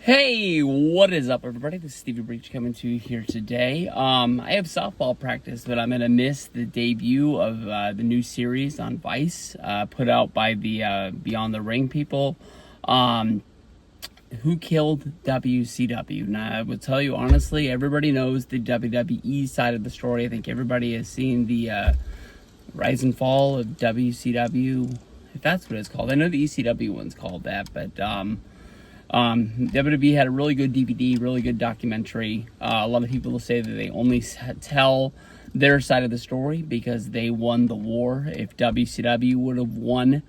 Hey, what is up, everybody? This is Stevie Breach coming to you here today. I have softball practice, but I'm going to miss the debut of the new series on Vice, put out by the Beyond the Ring people. Who killed WCW? Now, I will tell you honestly, everybody knows the WWE side of the story. I think everybody has seen the rise and fall of WCW, if that's what it's called. I know the ECW one's called that, but WWE had a really good DVD, really good documentary. A lot of people will say that they only tell their side of the story because they won the war. If WCW would have won,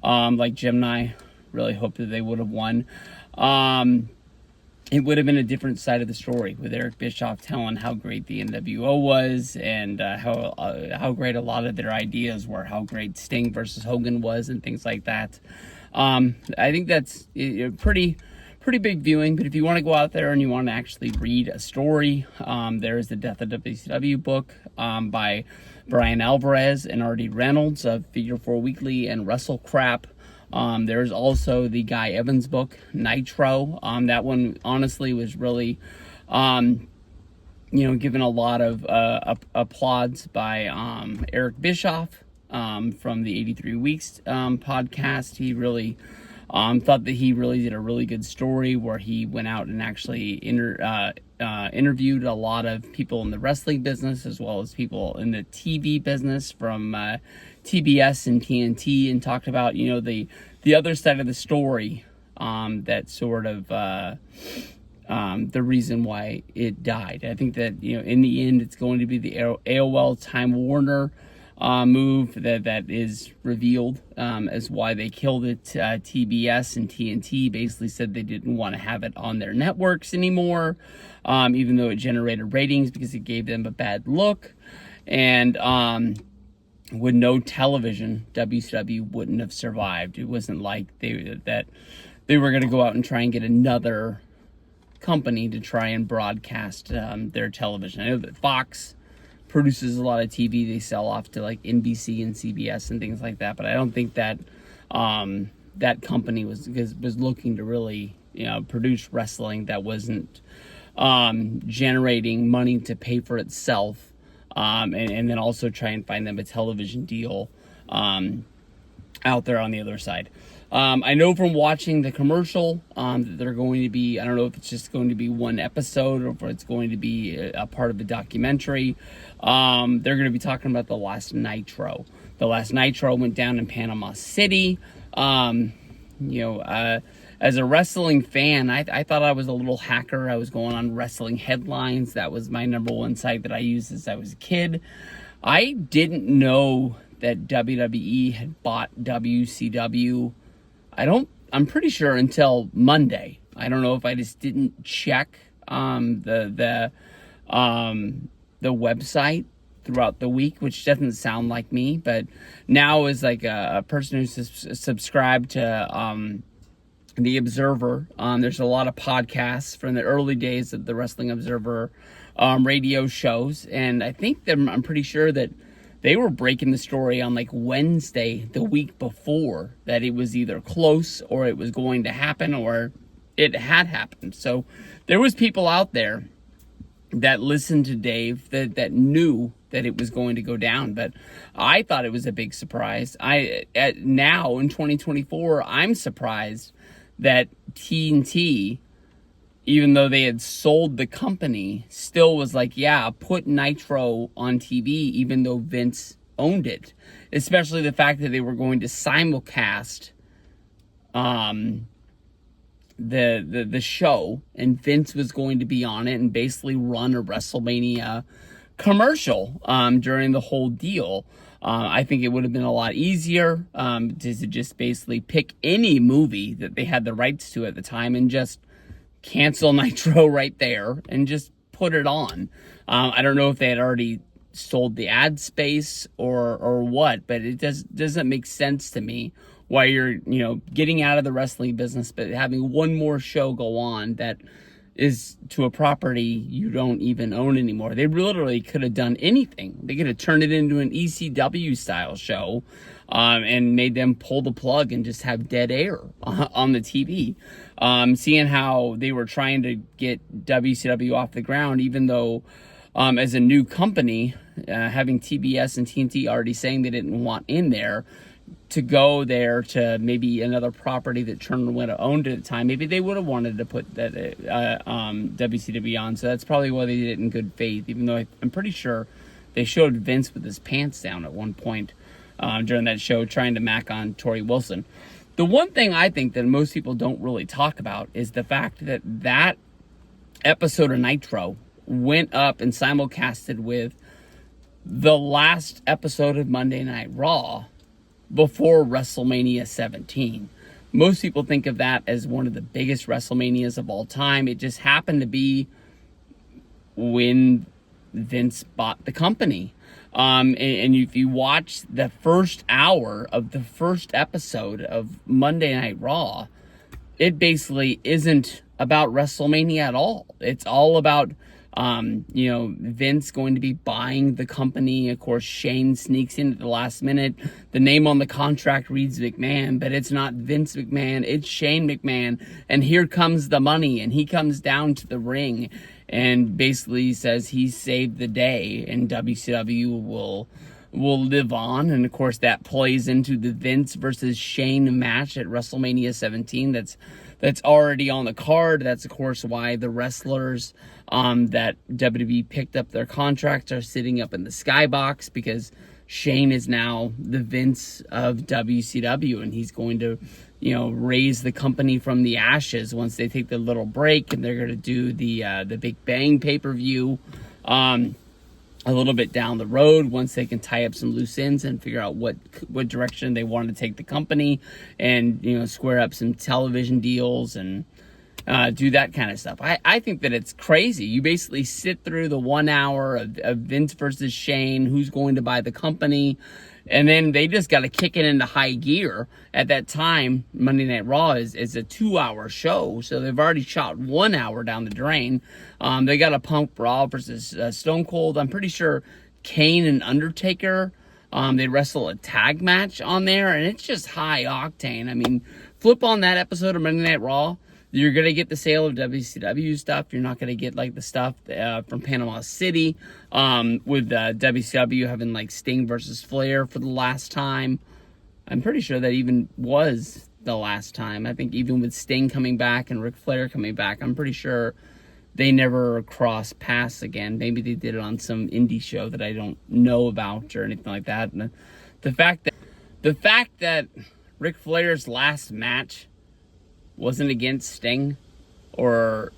like Jim and I really hope that they would have won, it would have been a different side of the story, with Eric Bischoff telling how great the NWO was and how great a lot of their ideas were, how great Sting versus Hogan was and things like that. I think that's pretty big viewing, but if you want to go out there and you want to actually read a story, there is the Death of WCW book by Brian Alvarez and R.D. Reynolds of Figure 4 Weekly and Wrestle Crap. There's also the Guy Evans book, Nitro. That one honestly was really, given a lot of applauds by Eric Bischoff from the 83 Weeks podcast. He really thought that he really did a really good story where he went out and actually interviewed a lot of people in the wrestling business as well as people in the TV business from TBS and TNT, and talked about, the other side of the story, that sort of the reason why it died. I think that, in the end, it's going to be the AOL Time Warner move that is revealed as why they killed it. TBS and TNT basically said they didn't want to have it on their networks anymore, even though it generated ratings, because it gave them a bad look. And with no television, WCW wouldn't have survived. It wasn't like they were going to go out and try and get another company to try and broadcast their television. I know that Fox produces a lot of TV. They sell off to like NBC and CBS and things like that, but I don't think that that company was looking to really produce wrestling that wasn't generating money to pay for itself, and then also try and find them a television deal out there on the other side. I know from watching the commercial that they're going to be, I don't know if it's just going to be one episode or if it's going to be a part of the documentary. They're going to be talking about the last Nitro. The last Nitro went down in Panama City. As a wrestling fan, I thought I was a little hacker. I was going on Wrestling Headlines. That was my number one site that I used as I was a kid. I didn't know that WWE had bought WCW. I'm pretty sure until Monday. I don't know if I just didn't check the website throughout the week, which doesn't sound like me, but now as like a person who's subscribed to the Observer, there's a lot of podcasts from the early days of the Wrestling Observer radio shows, and I think I'm pretty sure that they were breaking the story on like Wednesday the week before that it was either close or it was going to happen or it had happened. So there was people out there that listened to Dave that knew that it was going to go down, but I thought it was a big surprise. Now in 2024, I'm surprised that TNT, even though they had sold the company, still was like, yeah, put Nitro on TV, even though Vince owned it. Especially the fact that they were going to simulcast the show, and Vince was going to be on it and basically run a WrestleMania commercial during the whole deal. I think it would have been a lot easier to just basically pick any movie that they had the rights to at the time and just cancel Nitro right there and just put it on. I don't know if they had already sold the ad space or what, but it doesn't make sense to me why you're getting out of the wrestling business but having one more show go on that is to a property you don't even own anymore. They literally could have done anything. They could have turned it into an ECW style show, and made them pull the plug and just have dead air on the TV. Seeing how they were trying to get WCW off the ground, even though as a new company, having TBS and TNT already saying they didn't want in there, to go there to maybe another property that Turner would have owned at the time, maybe they would have wanted to put that WCW on. So that's probably why they did it in good faith, even though I'm pretty sure they showed Vince with his pants down at one point during that show, trying to mac on Tori Wilson. The one thing I think that most people don't really talk about is the fact that that episode of Nitro went up and simulcasted with the last episode of Monday Night Raw before WrestleMania 17. Most people think of that as one of the biggest WrestleManias of all time. It just happened to be when Vince bought the company. And if you watch the first hour of the first episode of Monday Night Raw, it basically isn't about WrestleMania at all. It's all about Vince going to be buying the company. Of course, Shane sneaks in at the last minute. The name on the contract reads McMahon, but it's not Vince McMahon, it's Shane McMahon. And here comes the money, and he comes down to the ring and basically says he saved the day, and WCW will live on. And of course, that plays into the Vince versus Shane match at WrestleMania 17. That's already on the card. That's, of course, why the wrestlers that WWE picked up their contracts are sitting up in the skybox, because Shane is now the Vince of WCW, and he's going to, raise the company from the ashes once they take the little break, and they're going to do the Big Bang pay-per-view a little bit down the road once they can tie up some loose ends and figure out what direction they want to take the company, and square up some television deals and do that kind of stuff. I think that it's crazy. You basically sit through the 1 hour of Vince versus Shane, who's going to buy the company, and then they just got to kick it into high gear. At that time, Monday Night Raw is a 2-hour show, so they've already shot 1 hour down the drain. They got to pump Raw versus Stone Cold. I'm pretty sure Kane and Undertaker, they wrestle a tag match on there, and it's just high octane. I mean, flip on that episode of Monday Night Raw, you're going to get the sale of WCW stuff. You're not going to get like the stuff from Panama City with WCW having like Sting versus Flair for the last time. I'm pretty sure that even was the last time. I think even with Sting coming back and Ric Flair coming back, I'm pretty that they never crossed paths again. Maybe they did it on some indie show that I don't know about or anything like that. And the fact that Ric Flair's last match wasn't against Sting or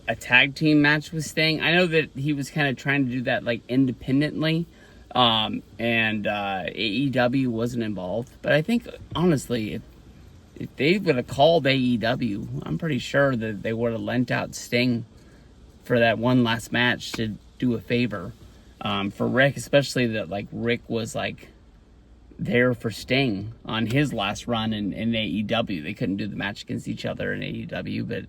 a tag team match with Sting. I know that he was kind of trying to do that like independently, and AEW wasn't involved. But I think honestly, if they would have called AEW, I'm pretty sure that they would have lent out Sting for that one last match to do a favor for Rick, especially that like Rick was like there for Sting on his last run in AEW. They couldn't do the match against each other in AEW, but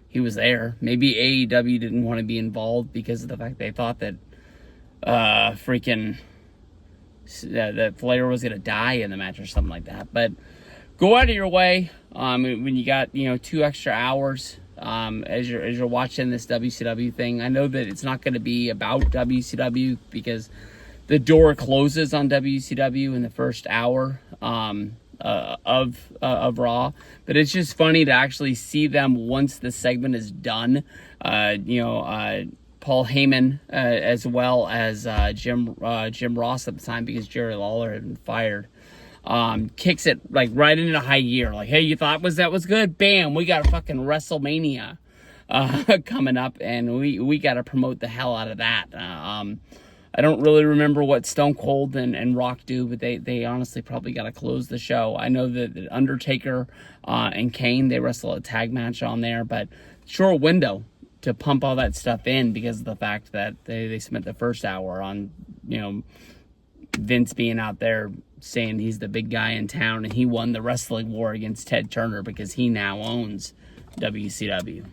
he was there. Maybe AEW didn't want to be involved because of the fact they thought that that Flair was going to die in the match or something like that. But go out of your way when you got 2 extra hours as you're watching this WCW thing. I know that it's not going to be about WCW because the door closes on WCW in the first hour of Raw, but it's just funny to actually see them once the segment is done. Paul Heyman as well as Jim Ross at the time, because Jerry Lawler had been fired, kicks it like right into high gear. Like, hey, you thought that was good? Bam, we got a fucking WrestleMania coming up, and we got to promote the hell out of that. I don't really remember what Stone Cold and Rock do, but they honestly probably got to close the show. I know that Undertaker and Kane, they wrestle a tag match on there, but short window to pump all that stuff in because of the fact that they spent the first hour on, Vince being out there saying he's the big guy in town and he won the wrestling war against Ted Turner because he now owns WCW.